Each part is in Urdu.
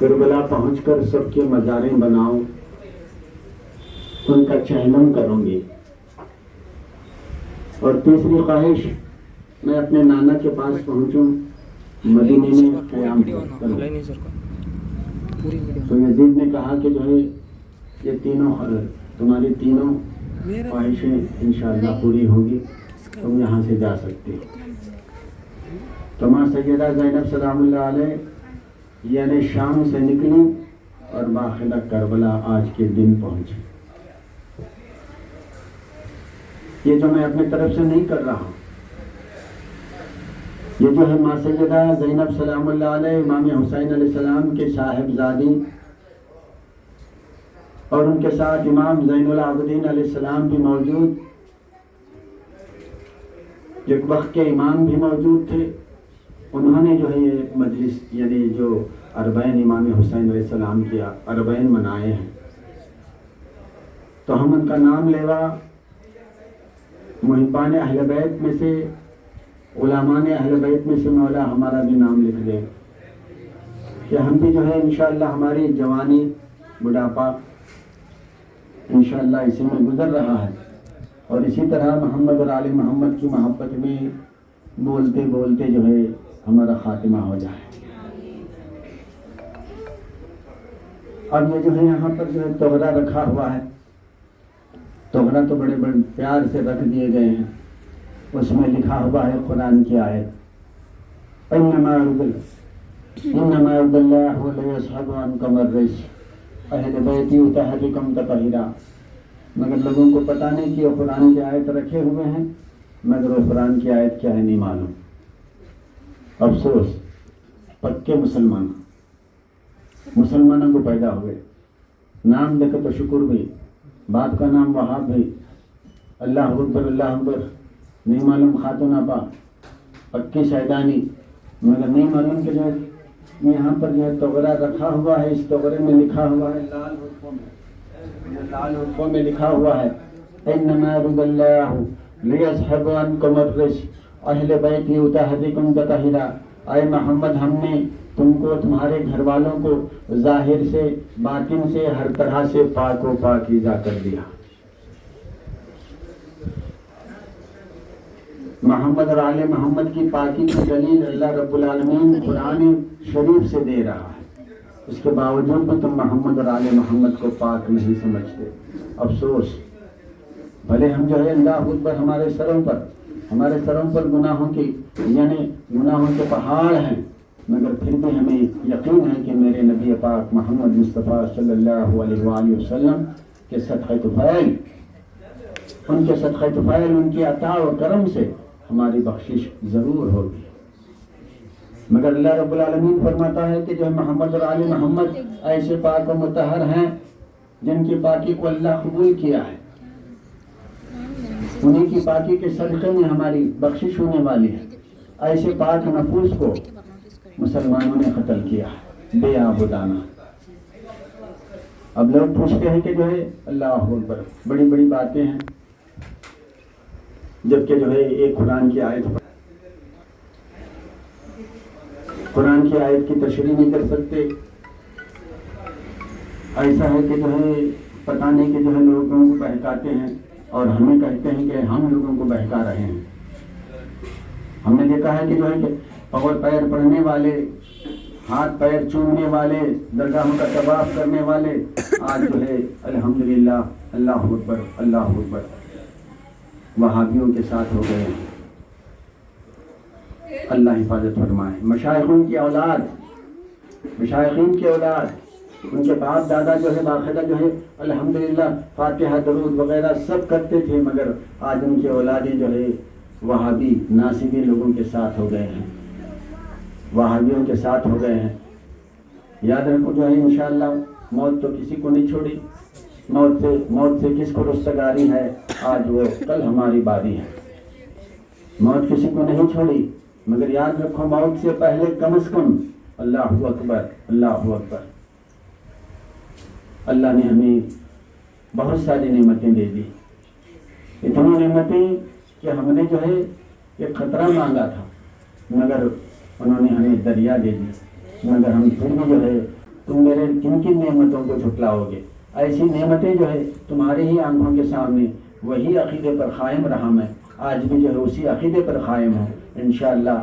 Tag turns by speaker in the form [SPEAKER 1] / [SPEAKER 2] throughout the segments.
[SPEAKER 1] کربلا پہنچ کر سب کے مزاریں بناؤں، ان کا چہلم کروں گی۔ اور تیسری خواہش، میں اپنے نانا کے پاس پہنچوں، مدینے میں قیام کروں۔ تو یزید نے کہا کہ جو ہے یہ تینوں تمہاری تینوں خواہشیں انشاءاللہ پوری ہوگی، تم یہاں سے جا سکتے ہو۔ تو ماں سیدہ زینب سلام اللہ علیہ یعنی شام سے نکلی اور باقاعدہ کربلا آج کے دن پہنچی۔ یہ جو میں اپنی طرف سے نہیں کر رہا ہوں، یہ جو ہے ماں سیدہ زینب سلام اللہ علیہ امام حسین علیہ السلام کے صاحبزادی، اور ان کے ساتھ امام زین العابدین علیہ السلام بھی موجود، ایک وقت کے امام بھی موجود تھے۔ انہوں نے جو ہے یہ مجلس یعنی جو اربعین امام حسین علیہ السلام کے اربعین منائے ہیں، تو ہم ان کا نام لیوا محبان اہل بیت میں سے، علماء اہل بیت میں سے مولا ہمارا بھی نام لکھ دے کہ ہم بھی جو ہے انشاءاللہ ہماری جوانی بڑھاپا انشاءاللہ اسی میں گزر رہا ہے، اور اسی طرح محمد اور آل محمد کی محبت میں بولتے بولتے جو ہے ہمارا خاتمہ ہو جائے۔ اب یہ جو ہے یہاں پر جو ہے توغرہ رکھا ہوا ہے، توغرہ تو بڑے بڑے پیار سے رکھ دیے گئے ہیں، اس میں لکھا ہوا ہے قرآن کی آیت، انما یرد اللہ لیذھب عنکم الرجس اہل بیتی یطہرکم تطہیرا۔ مگر لوگوں کو پتہ نہیں کہ وہ قرآن کی آیت رکھے ہوئے ہیں، مگر وہ قرآن کی آیت کیا ہے نہیں معلوم۔ افسوس، پکے مسلمانوں کو پیدا ہوئے، نام لے کے تو شکر بھی، باپ کا نام وہاب بھی، اللہ اکبر اللہ اکبر، نہیں معلوم خاتون آپا، پکی شیطانی، مگر نہیں معلوم کہ جو ہے یہاں پر جو ہے توغرہ رکھا ہوا ہے، اس توغرے میں لکھا ہوا ہے لال حروفوں میں لکھا ہوا ہے، انما یرد اللہ لیذھب عنکم الرجس اہل بیت یطہرکم تطہیرا۔ اے محمد، ہم نے تم کو تمہارے گھر والوں کو ظاہر سے باطن سے ہر طرح سے پاک و پاکیزہ کر دیا۔ محمد اور آل محمد کی پاکی کی دلیل اللہ رب العالمین قرآن شریف سے دے رہا ہے، اس کے باوجود بھی تم محمد اور آل محمد کو پاک نہیں سمجھتے۔ افسوس، بھلے ہم جو ہے اللہ اکبر ہمارے سروں پر گناہوں کی یعنی گناہوں کے پہاڑ ہیں، مگر پھر بھی ہمیں یقین ہے کہ میرے نبی پاک محمد مصطفیٰ صلی اللہ علیہ وآلہ وسلم کے صدقہ طفیل، ان کی عطا و کرم سے ہماری بخشش ضرور ہوگی۔ مگر اللہ رب العالمین فرماتا ہے کہ جو محمد اور آل محمد ایسے پاک و مطہر ہیں جن کی پاکی کو اللہ قبول کیا ہے، انہیں کی پاکی کے صدقے میں ہماری بخشش ہونے والی ہے۔ ایسے پاک نفوس کو مسلمانوں نے قتل کیا ہے بے آبادانہ۔ اب لوگ پوچھتے ہیں کہ جو ہے اللہ اکبر، بڑی بڑی باتیں ہیں، جبکہ جو ہے ایک قرآن کی آیت کی تشریح نہیں کر سکتے۔ ایسا ہے کہ جو ہے پتہ نہیں کہ جو ہے لوگوں کو بہکاتے ہیں اور ہمیں کہتے ہیں کہ ہم لوگوں کو بہکا رہے ہیں۔ ہم نے دیکھا ہے کہ جو ہے کہ پیر پڑھنے والے، ہاتھ پیر چومنے والے، درگاہوں کا طواف کرنے والے آج جو ہے الحمدللہ اللہ اکبر وہابیوں کے ساتھ ہو گئے ہیں۔ اللہ حفاظت فرمائے۔ مشائخین کی اولاد، ان کے باپ دادا جو ہے باقاعدہ جو ہے الحمدللہ فاتحہ درود وغیرہ سب کرتے تھے، مگر آج ان کے اولادیں جو ہے وہابی ناصبی لوگوں کے ساتھ ہو گئے ہیں، وہابیوں کے ساتھ ہو گئے ہیں۔ یاد رکھو جو ہے انشاءاللہ موت تو کسی کو نہیں چھوڑی، موت سے کس کو رستگاری ہے، آج وہ کل ہماری باری ہے۔ موت کسی کو نہیں چھوڑی، مگر یاد رکھو موت سے پہلے کم از کم اللہ اکبر۔ اللہ نے ہمیں بہت ساری نعمتیں دے دی، اتنی نعمتیں کہ ہم نے جو ہے ایک خطرہ مانگا تھا، مگر انہوں نے ہمیں دریا دے دی، مگر ہم پھر بھی جو ہے تم میرے کن کن نعمتوں کو جھٹلاؤ گے؟ ایسی نعمتیں جو ہے تمہاری ہی آنکھوں کے سامنے، وہی عقیدے پر قائم رہا میں، آج بھی جو ہے اسی عقیدے پر قائم ہوں، انشاءاللہ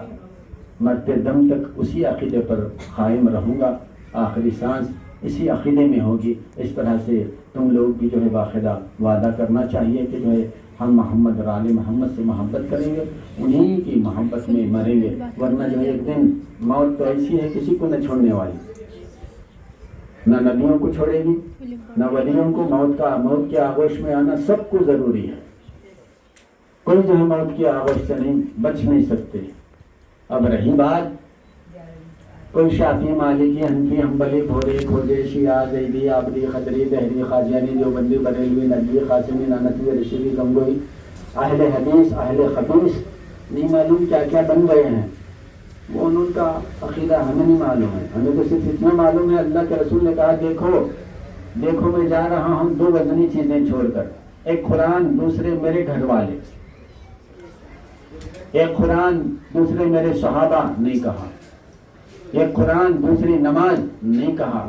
[SPEAKER 1] مرتے دم تک اسی عقیدے پر قائم رہوں گا، آخری سانس اسی عقیدے میں ہوگی۔ اس طرح سے تم لوگ بھی جو ہے باقاعدہ وعدہ کرنا چاہیے کہ جو ہے ہم محمد اور آل محمد سے محبت کریں گے، انہی کی محبت میں مریں گے، ورنہ جو ہے ایک دن موت تو ایسی ہے کسی کو نہ چھوڑنے والی، نہ نبیوں کو چھوڑے گی نہ ولیوں کو۔ موت کے آغوش میں آنا سب کو ضروری ہے، کوئی جو ہے موت کے آغوش سے نہیں بچ نہیں سکتے۔ اب رہی بات کوئی شافعی، مالکی، حنفی، حنبلی، بھوری، کھوجے، شیعہ، زیدی، آبدی، خدری، دہری، قادیانی، دیوبندی، بریلوی، ندوی، قاسمی، نانوی، رشیدی، گنگوئی، اہل حدیث، اہل خبیث، نہیں معلوم کیا کیا بن گئے ہیں، وہ ان کا عقیدہ ہمیں نہیں معلوم ہے۔ ہمیں تو صرف اتنا معلوم ہے اللہ کے رسول نے کہا دیکھو میں جا رہا ہوں دو وزنی چیزیں چھوڑ کر، ایک قرآن، دوسرے میرے گھر والے، ایک قرآن دوسرے میرے صحابہ، نہیں کہا، ایک قرآن دوسری نماز، نہیں کہا،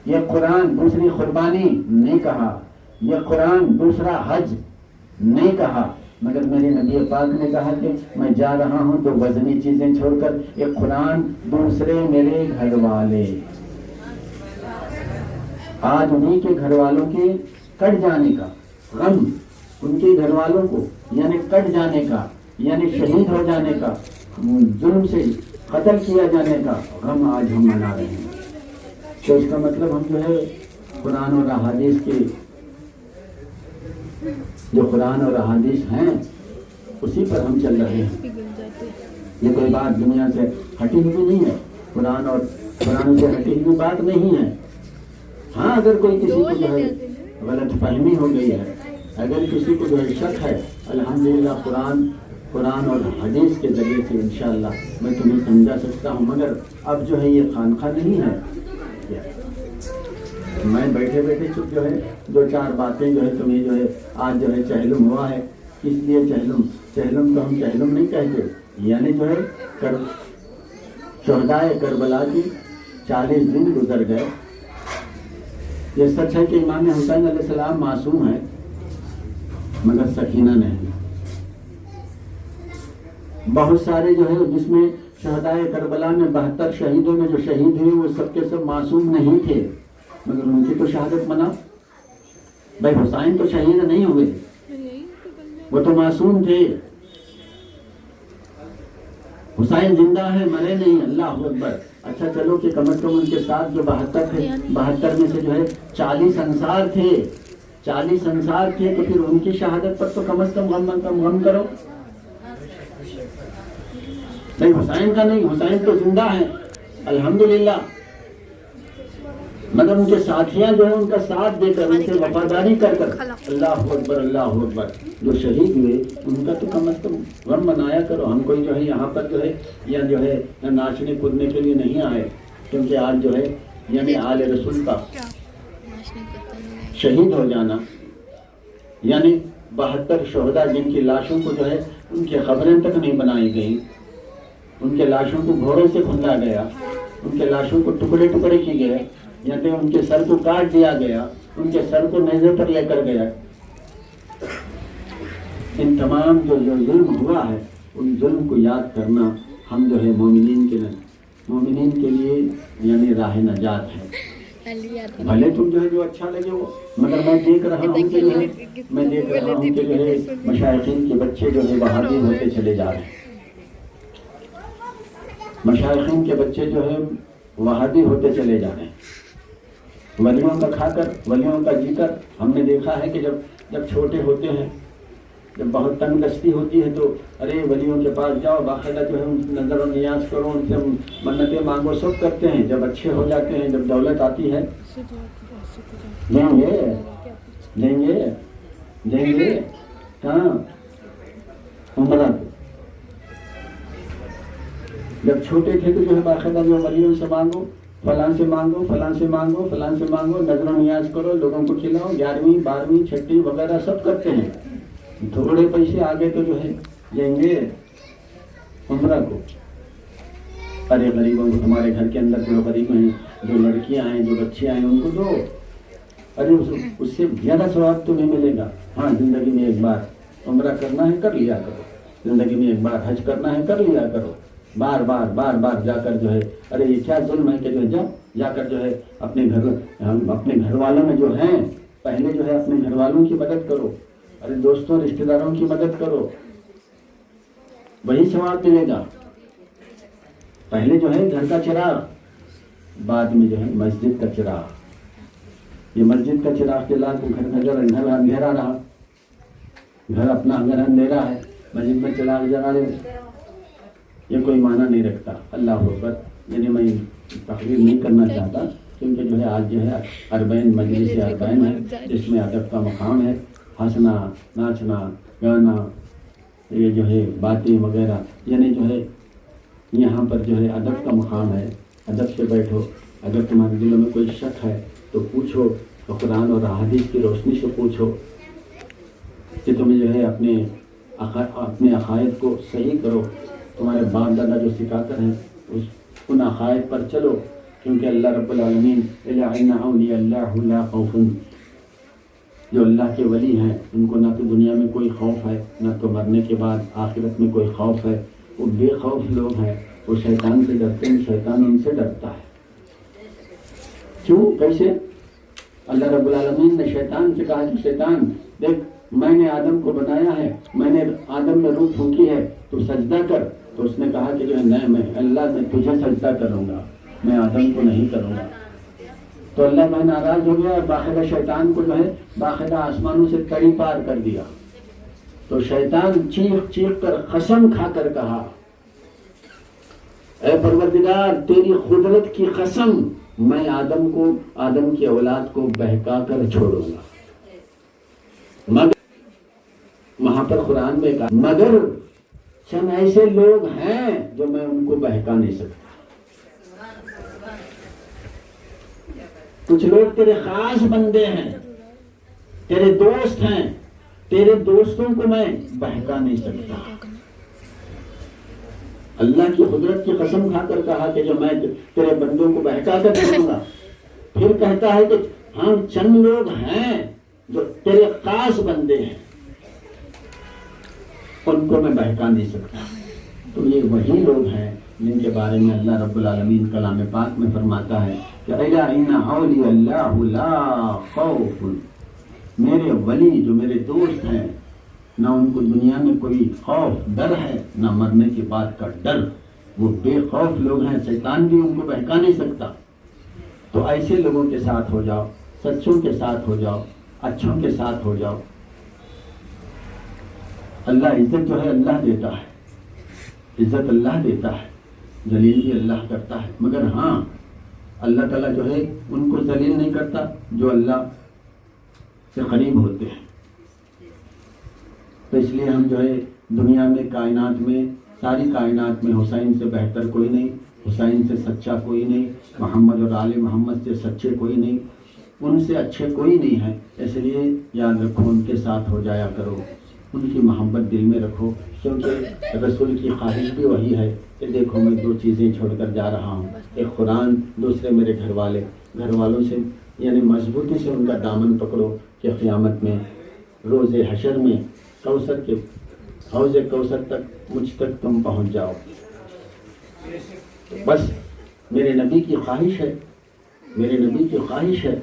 [SPEAKER 1] یہ قرآن دوسری قربانی، نہیں کہا، یہ قرآن دوسرا حج، نہیں کہا، مگر میرے نبی پاک نے کہا کہ میں جا رہا ہوں تو وزنی چیزیں چھوڑ کر، ایک قرآن دوسرے میرے گھر والے۔ آج انہی کے گھر والوں کے کٹ جانے کا غم، ان کے گھر والوں کو یعنی کٹ جانے کا، یعنی شہید ہو جانے کا، ظلم سے قتل کیا جانے کا غم آج ہم منا رہے ہیں۔ تو اس کا مطلب ہم جو ہے قرآن اور احادیث کے جو قرآن اور احادیث ہیں اسی پر ہم چل رہے ہیں۔ یہ کوئی بات دنیا سے ہٹی ہوئی نہیں ہے، قرآن سے ہٹی ہوئی بات نہیں ہے۔ ہاں اگر کوئی کسی کو جو ہے غلط فہمی ہو گئی ہے، اگر کسی کو جو ہے شک ہے، الحمدللہ قرآن اور حدیث کے ذریعے سے انشاءاللہ میں تمہیں سمجھا سکتا ہوں، مگر اب جو ہے یہ خانقاہ نہیں ہے۔ میں بیٹھے چپ جو ہے دو چار باتیں جو ہے تمہیں جو ہے آج جو ہے چہلم ہوا ہے، اس لیے چہلم تو ہم چہلم نہیں کہتے، یعنی جو ہے شہدائے کربلا کی 40 دن گزر گئے۔ یہ سچ ہے کہ امام حسین علیہ السلام معصوم ہے، مگر سکینہ نہیں۔ بہت سارے جو ہے جس میں شہدائے کربلا میں 72 شہیدوں میں جو شہید ہوئے وہ سب کے سب معصوم نہیں تھے، مگر ان کی تو شہادت منا۔ بھائی حسین تو شہید نہیں ہوئے، وہ تو معصوم تھے۔ حسین زندہ ہے، مرے نہیں، اللہ اکبر۔ اچھا چلو کہ کم از کم ان کے ساتھ جو 72 تھے، 72 میں سے جو ہے 40 انصار تھے، 40 انصار تھے، تو پھر ان کی شہادت پر تو کم از کم غم کرو۔ نہیں حسین کا نہیں، حسین تو زندہ ہے الحمدللہ، مگر ان کے ساتھیاں جو ہیں ان کا ساتھ دے کر، ان سے وفاداری کر کر، اللہ اکبر اللہ اکبر، جو شہید ہوئے ان کا تو کم از کم غم منایا کرو۔ ہم کوئی جو ہے یہاں پر جو ہے یا جو ہے ناچنے کودنے کے لیے نہیں آئے، کیونکہ آج جو ہے یعنی آل رسول کا شہید ہو جانا، یعنی 72 شہداء جن کی لاشوں کو جو ہے ان کی خبریں تک نہیں بنائی گئیں، ان کے لاشوں کو گھوڑوں سے کھوندا گیا، ان کے لاشوں کو ٹکڑے ٹکڑے کی گئے، یعنی ان کے سر کو کاٹ دیا گیا، ان کے سر کو نیزے پر لے کر گیا۔ ان تمام جو ظلم ہوا ہے ان ظلم کو یاد کرنا ہم جو ہے مومنین کے لیے یعنی راہ نجات ہے۔ بھلے تم جو ہے جو اچھا لگے وہ، مگر میں دیکھ رہا ہوں کہ جو ہے مشائخین کے بچے جو ہے وہابی ہوتے چلے جا رہے ہیں، مشائخین کے بچے جو ہے وہابی ہوتے چلے جا رہے ہیں۔ ولیوں کا کھا کر، ولیوں کا جی کر، ہم نے دیکھا ہے کہ جب چھوٹے ہوتے ہیں، جب بہت تنگ دستی ہوتی ہے تو ارے ولیوں کے پاس جاؤ، باقاعدہ جو ہے نظر و نیاز کرو، ان سے منتیں مانگو، سب کرتے ہیں۔ جب اچھے ہو جاتے ہیں، جب دولت آتی ہے، دیں گے کہاں عمرہ۔ جب چھوٹے تھے تو جو ہے باقاعدہ جو ولیوں سے مانگو، فلاں سے مانگو، فلاں سے مانگو، فلاں سے مانگو، نظر و نیاز کرو، لوگوں کو کھلاؤ، 11ویں 12ویں 6ٹی وغیرہ سب کرتے ہیں۔ تھوڑے پیسے آگے تو جو ہے لیں گے عمرہ کو۔ ارے غریبوں کو، تمہارے گھر کے اندر جو غریب ہیں جو لڑکیاں ہیں جو بچے ہیں ان کو دو. ارے اس سے زیادہ ثواب تمہیں ملے گا. ہاں زندگی میں ایک بار عمرہ کرنا ہے کر لیا کرو, زندگی میں ایک بار حج کرنا ہے کر لیا کرو. بار بار جا کر جو ہے ارے یہ کیا ظلم ہے کہ جو جا کر جو ہے اپنے گھر والوں میں جو ہیں پہلے جو ہے اپنے گھر والوں کی مدد کرو. ارے دوستوں رشتہ داروں کی مدد کرو, وہی ثواب ملے گا. پہلے جو ہے گھر کا چراغ, بعد میں جو ہے مسجد کا چراغ. یہ مسجد کا چراغ جلا تو گھر اندھیرا رہا, گھر اپنا اگر اندھیرا ہے, مسجد میں چراغ جلا لے, یہ کوئی معنی نہیں رکھتا. اللہ اکبر. یعنی میں تقریر نہیں کرنا چاہتا کیونکہ جو ہے آج جو ہے اربعین مجلس اربعین ہے جس میں ادب کا مقام ہے. ہنسنا ناچنا گانا یہ جو ہے باتیں وغیرہ, یعنی جو ہے یہاں پر جو ہے ادب کا مقام ہے. ادب سے بیٹھو. اگر تمہارے دلوں میں کوئی شک ہے تو پوچھو, تو قرآن اور احادیث کی روشنی سے پوچھو کہ تمہیں جو ہے اپنے عقائد کو صحیح کرو. تمہارے باپ دادا جو سکھا کر ہیں ان عقائد پر چلو, کیونکہ اللہ رب العالمین الا اولیاء اللہ لا خوف, جو اللہ کے ولی ہیں ان کو نہ تو دنیا میں کوئی خوف ہے نہ تو مرنے کے بعد آخرت میں کوئی خوف ہے. وہ بے خوف لوگ ہیں, وہ شیطان سے ڈرتے ہیں, شیطان ان سے ڈرتا ہے. کیوں کیسے؟ اللہ رب العالمین نے شیطان سے کہا کہ شیطان دیکھ میں نے آدم کو بنایا ہے, میں نے آدم میں روح پھونکی ہے, تو سجدہ کر. تو اس نے کہا کہ جو ہے نہیں میں اللہ میں تجھے سجدہ کروں گا, میں آدم کو نہیں کروں گا. تو اللہ میں ناراض ہو گیا اور باقاعدہ شیطان کو جو ہے باقاعدہ آسمانوں سے تڑی پار کر دیا. تو شیطان چیخ کر قسم کھا کر کہا اے پروردگار تیری قدرت کی قسم, میں آدم کی اولاد کو بہکا کر چھوڑوں گا. مگر وہاں پر قرآن میں کہا مگر چند ایسے لوگ ہیں جو میں ان کو بہکا نہیں سکتا. کچھ لوگ تیرے خاص بندے ہیں, تیرے دوست ہیں, تیرے دوستوں کو میں بہکا نہیں سکتا. اللہ کی قدرت کی قسم کھا کر کہا کہ جو میں تیرے بندوں کو بہکا کر چھوڑوں گا. پھر کہتا ہے کہ ہاں چند لوگ ہیں جو تیرے خاص بندے ہیں, ان کو میں بہکا نہیں سکتا. تو یہ وہی لوگ ہیں جن کے بارے میں اللہ رب العالمین کلام پاک میں فرماتا ہے کہ الا ان اولیاء اللہ لا خوف, میرے ولی جو میرے دوست ہیں نہ ان کو دنیا میں کوئی خوف ڈر ہے نہ مرنے کے بعد کا ڈر. وہ بے خوف لوگ ہیں, شیطان بھی ان کو بہکا نہیں سکتا. تو ایسے لوگوں کے ساتھ ہو جاؤ, سچوں کے ساتھ ہو جاؤ, اچھوں کے ساتھ ہو جاؤ. اللہ عزت جو ہے اللہ دیتا ہے, عزت اللہ دیتا ہے, ذلیل بھی اللہ کرتا ہے. مگر ہاں اللہ تعالیٰ جو ہے ان کو ذلیل نہیں کرتا جو اللہ سے قریب ہوتے ہیں. تو اس لیے ہم جو ہے دنیا میں کائنات میں ساری کائنات میں حسین سے بہتر کوئی نہیں, حسین سے سچا کوئی نہیں, محمد اور آل محمد سے سچے کوئی نہیں, ان سے اچھے کوئی نہیں ہے. اس لیے یاد رکھو ان کے ساتھ ہو جایا کرو, ان کی محبت دل میں رکھو, کیونکہ رسول کی خواہش بھی وہی ہے کہ دیکھو میں دو چیزیں چھوڑ کر جا رہا ہوں, ایک قرآن, دوسرے میرے گھر والوں سے یعنی مضبوطی سے ان کا دامن پکڑو کہ قیامت میں روز حشر میں کوثر کے حوض کوثر تک مجھ تک تم پہنچ جاؤ. بس میرے نبی کی خواہش ہے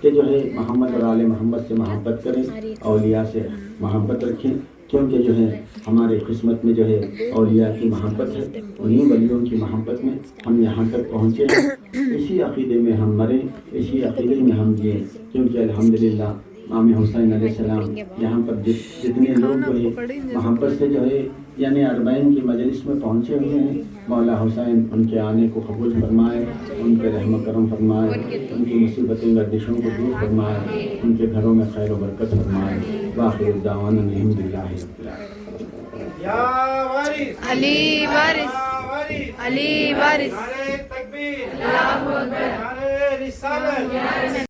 [SPEAKER 1] کہ جو ہے محمد اور آل محمد سے محبت کریں, اولیاء سے محبت رکھیں, کیونکہ جو ہے ہمارے قسمت میں جو ہے اولیاء کی محبت ہے, انہیں ولیوں کی محبت میں ہم یہاں تک پہنچے ہیں. اسی عقیدے میں ہم مریں, اسی عقیدے میں ہم جئیں, کیونکہ الحمدللہ امام حسین علیہ السلام یہاں پر جتنے لوگ جو ہے محبت سے جو ہے یعنی اربعین کی مجلس میں پہنچے ہوئے ہیں, مولا حسین ان کے آنے کو قبول فرمائے, ان پہ رحم و کرم فرمائے, ان کی مصیبتیں گردشوں کو دور فرمائے, ان کے گھروں میں خیر و برکت فرمائے. وآخر دعوانا الحمدللہ رب العالمین.
[SPEAKER 2] علی وارث, علی وارث, نعرہ تکبیر, اللہ اکبر, نعرہ رسالت.